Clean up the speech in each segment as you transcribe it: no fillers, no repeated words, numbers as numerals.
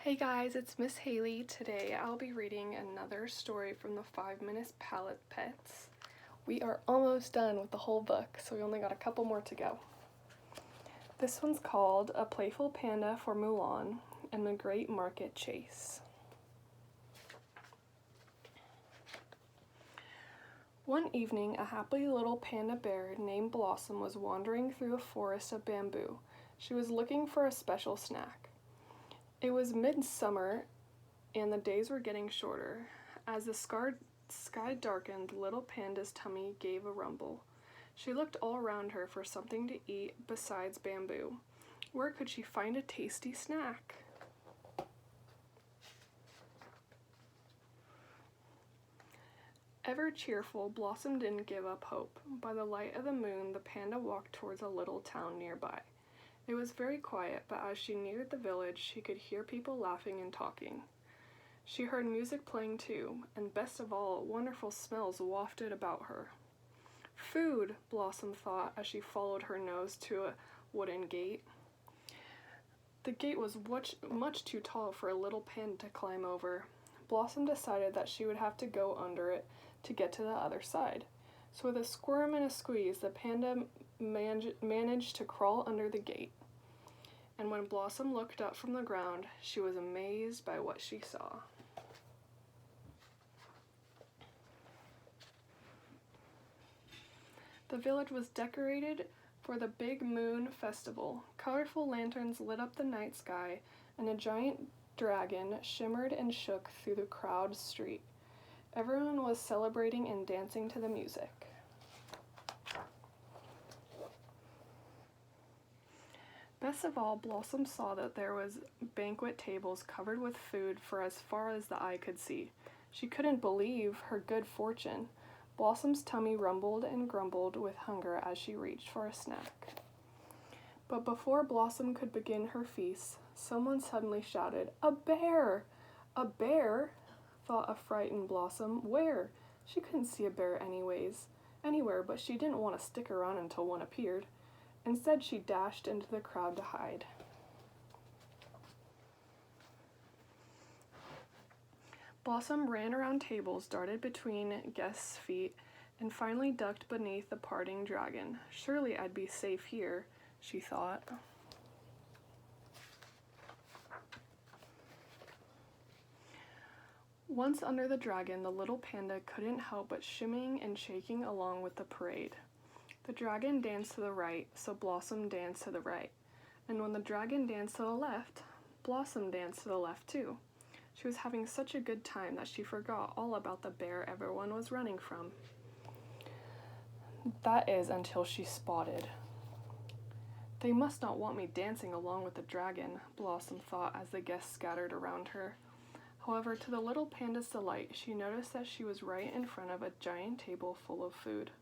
Hey guys, it's Ms.Hailey. Today I'll be reading another story from the 5 Minutes Palette Pets. We are almost done with the whole book, so we only got a couple more to go. This one's called A Playful Panda for Mulan and the Great Market Chase. One evening, a happy little panda bear named Blossom was wandering through a forest of bamboo. She was looking for a special snack. It was midsummer, and the days were getting shorter. As the sky darkened, little Panda's tummy gave a rumble. She looked all around her for something to eat besides bamboo. Where could she find a tasty snack? Ever cheerful, Blossom didn't give up hope. By the light of the moon, the panda walked towards a little town nearby. It was very quiet, but as she neared the village, she could hear people laughing and talking. She heard music playing too, and best of all, wonderful smells wafted about her. Food, Blossom thought as she followed her nose to a wooden gate. The gate was much too tall for a little panda to climb over. Blossom decided that she would have to go under it to get to the other side. So with a squirm and a squeeze, the panda managed to crawl under the gate. And when Blossom looked up from the ground, she was amazed by what she saw. The village was decorated for the Big Moon Festival. Colorful lanterns lit up the night sky, and a giant dragon shimmered and shook through the crowded street. Everyone was celebrating and dancing to the music. Best of all, Blossom saw that there was banquet tables covered with food for as far as the eye could see. She couldn't believe her good fortune. Blossom's tummy rumbled and grumbled with hunger as she reached for a snack. But before Blossom could begin her feast, someone suddenly shouted, "A bear! A bear?" thought a frightened Blossom. Where? She couldn't see a bear anywhere, but she didn't want to stick around until one appeared. Instead, she dashed into the crowd to hide. Blossom ran around tables, darted between guests' feet, and finally ducked beneath the parting dragon. Surely I'd be safe here, she thought. Once under the dragon, the little panda couldn't help but shimmying and shaking along with the parade. The dragon danced to the right, so Blossom danced to the right. And when the dragon danced to the left, Blossom danced to the left too. She was having such a good time that she forgot all about the bear everyone was running from. That is, until she spotted. They must not want me dancing along with the dragon, Blossom thought as the guests scattered around her. However, to the little panda's delight, she noticed that she was right in front of a giant table full of food.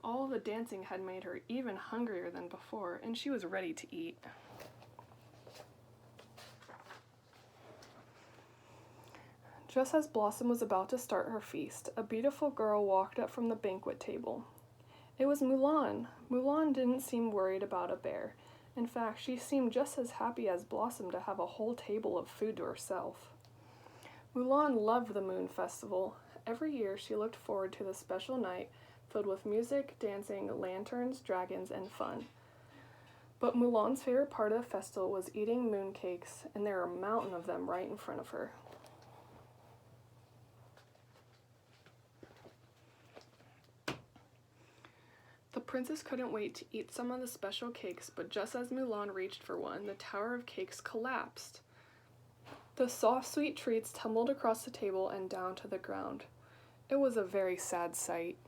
All the dancing had made her even hungrier than before, and she was ready to eat. Just as Blossom was about to start her feast, a beautiful girl walked up from the banquet table. It was Mulan. Mulan didn't seem worried about a bear. In fact, she seemed just as happy as Blossom to have a whole table of food to herself. Mulan loved the Moon Festival. Every year she looked forward to the special night filled with music, dancing, lanterns, dragons, and fun. But Mulan's favorite part of the festival was eating mooncakes, and there were a mountain of them right in front of her. The princess couldn't wait to eat some of the special cakes, but just as Mulan reached for one, the tower of cakes collapsed. The soft, sweet treats tumbled across the table and down to the ground. It was a very sad sight.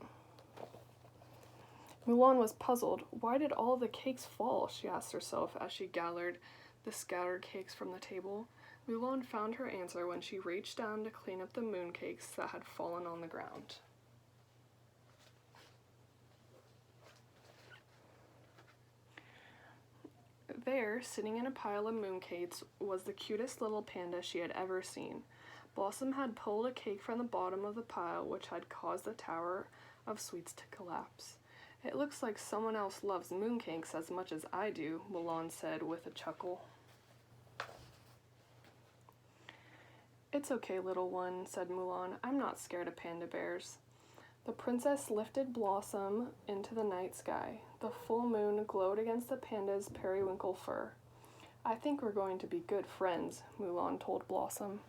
Mulan was puzzled. Why did all the cakes fall? She asked herself as she gathered the scattered cakes from the table. Mulan found her answer when she reached down to clean up the mooncakes that had fallen on the ground. There, sitting in a pile of mooncakes, was the cutest little panda she had ever seen. Blossom had pulled a cake from the bottom of the pile, which had caused the tower of sweets to collapse. "It looks like someone else loves mooncakes as much as I do," Mulan said with a chuckle. "It's okay, little one," said Mulan. "I'm not scared of panda bears." The princess lifted Blossom into the night sky. The full moon glowed against the panda's periwinkle fur. "I think we're going to be good friends," Mulan told Blossom.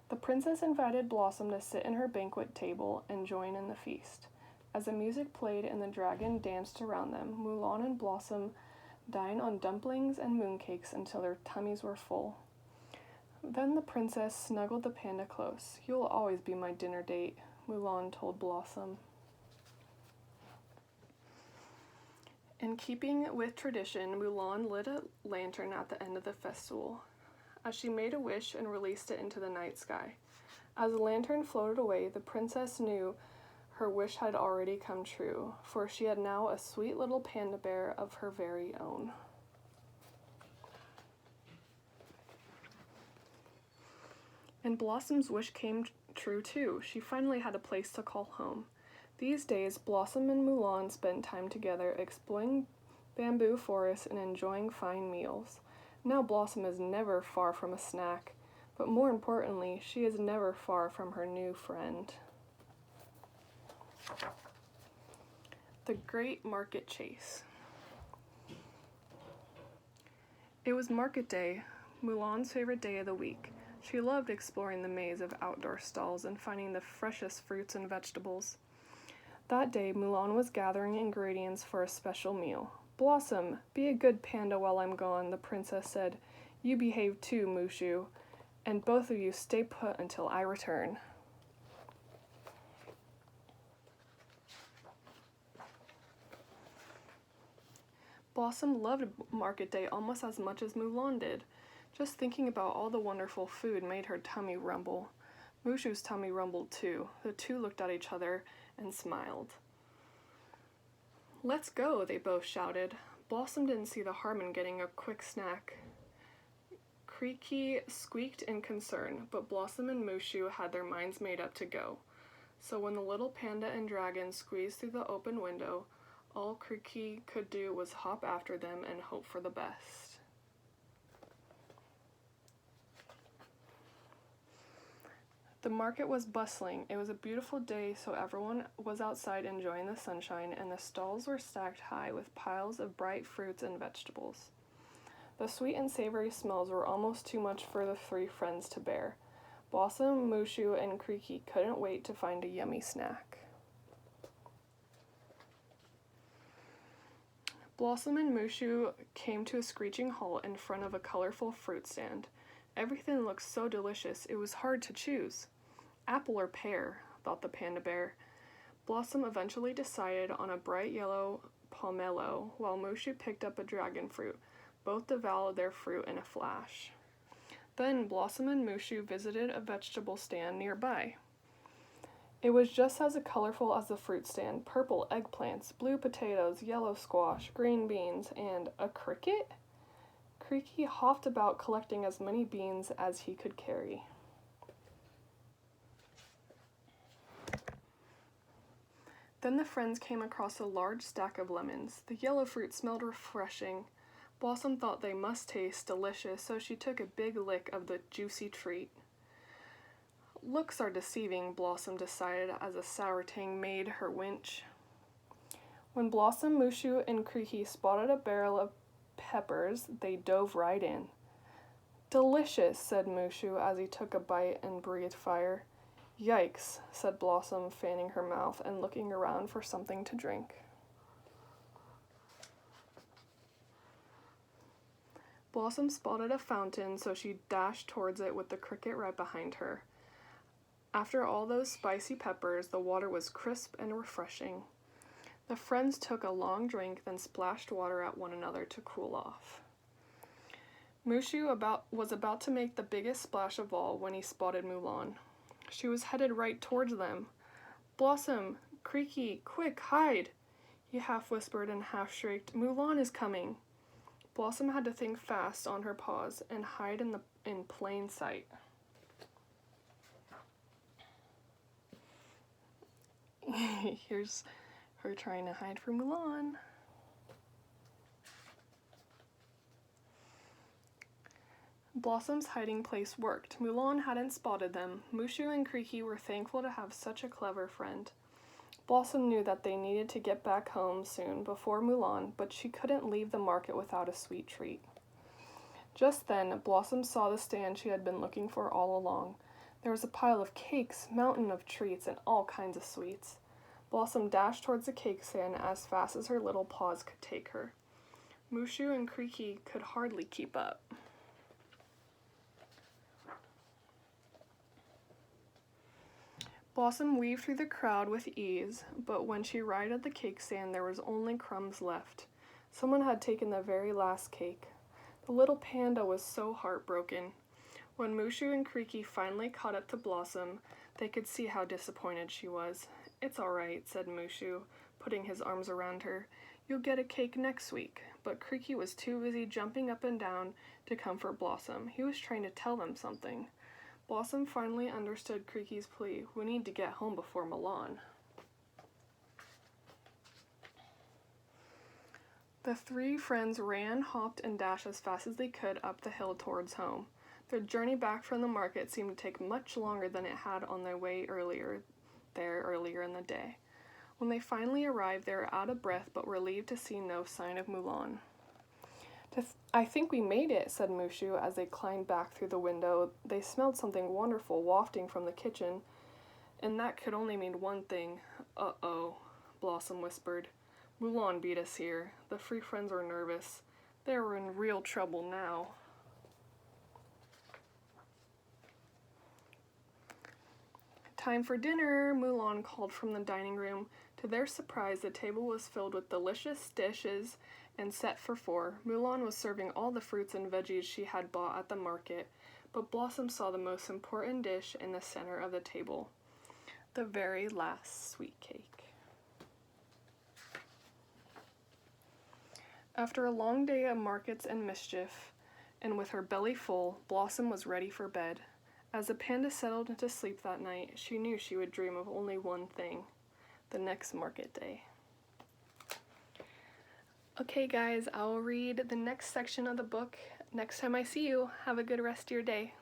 The princess invited Blossom to sit in her banquet table and join in the feast. As the music played and the dragon danced around them, Mulan and Blossom dined on dumplings and mooncakes until their tummies were full. Then the princess snuggled the panda close. "You'll always be my dinner date," Mulan told Blossom. In keeping with tradition, Mulan lit a lantern at the end of the festival, as she made a wish and released it into the night sky. As the lantern floated away, the princess knew her wish had already come true, for she had now a sweet little panda bear of her very own. And Blossom's wish came true too. She finally had a place to call home. These days, Blossom and Mulan spent time together exploring bamboo forests and enjoying fine meals. Now Blossom is never far from a snack, but more importantly, she is never far from her new friend. The Great Market Chase. It was market day, Mulan's favorite day of the week. She loved exploring the maze of outdoor stalls and finding the freshest fruits and vegetables. That day, Mulan was gathering ingredients for a special meal. "Blossom, be a good panda while I'm gone," the princess said. "You behave too, Mushu, and both of you stay put until I return." Blossom loved market day almost as much as Mulan did. Just thinking about all the wonderful food made her tummy rumble. Mushu's tummy rumbled too. The two looked at each other and smiled. "Let's go," they both shouted. Blossom didn't see the harm in getting a quick snack. Creaky squeaked in concern, but Blossom and Mushu had their minds made up to go. So when the little panda and dragon squeezed through the open window, all Creaky could do was hop after them and hope for the best. The market was bustling. It was a beautiful day, so everyone was outside enjoying the sunshine, and the stalls were stacked high with piles of bright fruits and vegetables. The sweet and savory smells were almost too much for the three friends to bear. Blossom, Mushu, and Creaky couldn't wait to find a yummy snack. Blossom and Mushu came to a screeching halt in front of a colorful fruit stand. Everything looked so delicious, it was hard to choose. "Apple or pear," thought the panda bear. Blossom eventually decided on a bright yellow pomelo, while Mushu picked up a dragon fruit. Both devoured their fruit in a flash. Then Blossom and Mushu visited a vegetable stand nearby. It was just as colorful as the fruit stand: purple eggplants, blue potatoes, yellow squash, green beans, and a cricket? Creaky hopped about collecting as many beans as he could carry. Then the friends came across a large stack of lemons. The yellow fruit smelled refreshing. Blossom thought they must taste delicious, so she took a big lick of the juicy treat. Looks are deceiving, Blossom decided as a sour tang made her winch. When Blossom, Mushu, and Creaky spotted a barrel of peppers, they dove right in. "Delicious," said Mushu as he took a bite and breathed fire. "Yikes," said Blossom, fanning her mouth and looking around for something to drink. Blossom spotted a fountain, so she dashed towards it with the cricket right behind her. After all those spicy peppers, the water was crisp and refreshing. The friends took a long drink, then splashed water at one another to cool off. Mushu was about to make the biggest splash of all when he spotted Mulan. She was headed right towards them. "Blossom, Creaky, quick, hide!" he half whispered and half shrieked. "Mulan is coming!" Blossom had to think fast on her paws and hide in plain sight. Here's her trying to hide from Mulan. Blossom's hiding place worked. Mulan hadn't spotted them. Mushu and Creaky were thankful to have such a clever friend. Blossom knew that they needed to get back home soon before Mulan, but she couldn't leave the market without a sweet treat. Just then, Blossom saw the stand she had been looking for all along. There was a pile of cakes, mountain of treats, and all kinds of sweets. Blossom dashed towards the cake stand as fast as her little paws could take her. Mushu and Creaky could hardly keep up. Blossom weaved through the crowd with ease, but when she arrived at the cake stand, there was only crumbs left. Someone had taken the very last cake. The little panda was so heartbroken. When Mushu and Creaky finally caught up to Blossom, they could see how disappointed she was. "It's all right," said Mushu, putting his arms around her. "You'll get a cake next week." But Creaky was too busy jumping up and down to comfort Blossom. He was trying to tell them something. Blossom finally understood Creaky's plea. "We need to get home before Mulan." The three friends ran, hopped, and dashed as fast as they could up the hill towards home. Their journey back from the market seemed to take much longer than it had on their way earlier in the day. When they finally arrived, they were out of breath but relieved to see no sign of Mulan. "I think we made it," said Mushu as they climbed back through the window. They smelled something wonderful wafting from the kitchen, and that could only mean one thing. "Uh-oh," Blossom whispered. "Mulan beat us here." The three friends were nervous. They were in real trouble now. "Time for dinner," Mulan called from the dining room. To their surprise, the table was filled with delicious dishes and set for four. Mulan was serving all the fruits and veggies she had bought at the market, but Blossom saw the most important dish in the center of the table, the very last sweet cake. After a long day of markets and mischief, and with her belly full, Blossom was ready for bed. As the panda settled into sleep that night, she knew she would dream of only one thing: the next market day. Okay guys, I'll read the next section of the book next time I see you. Have a good rest of your day.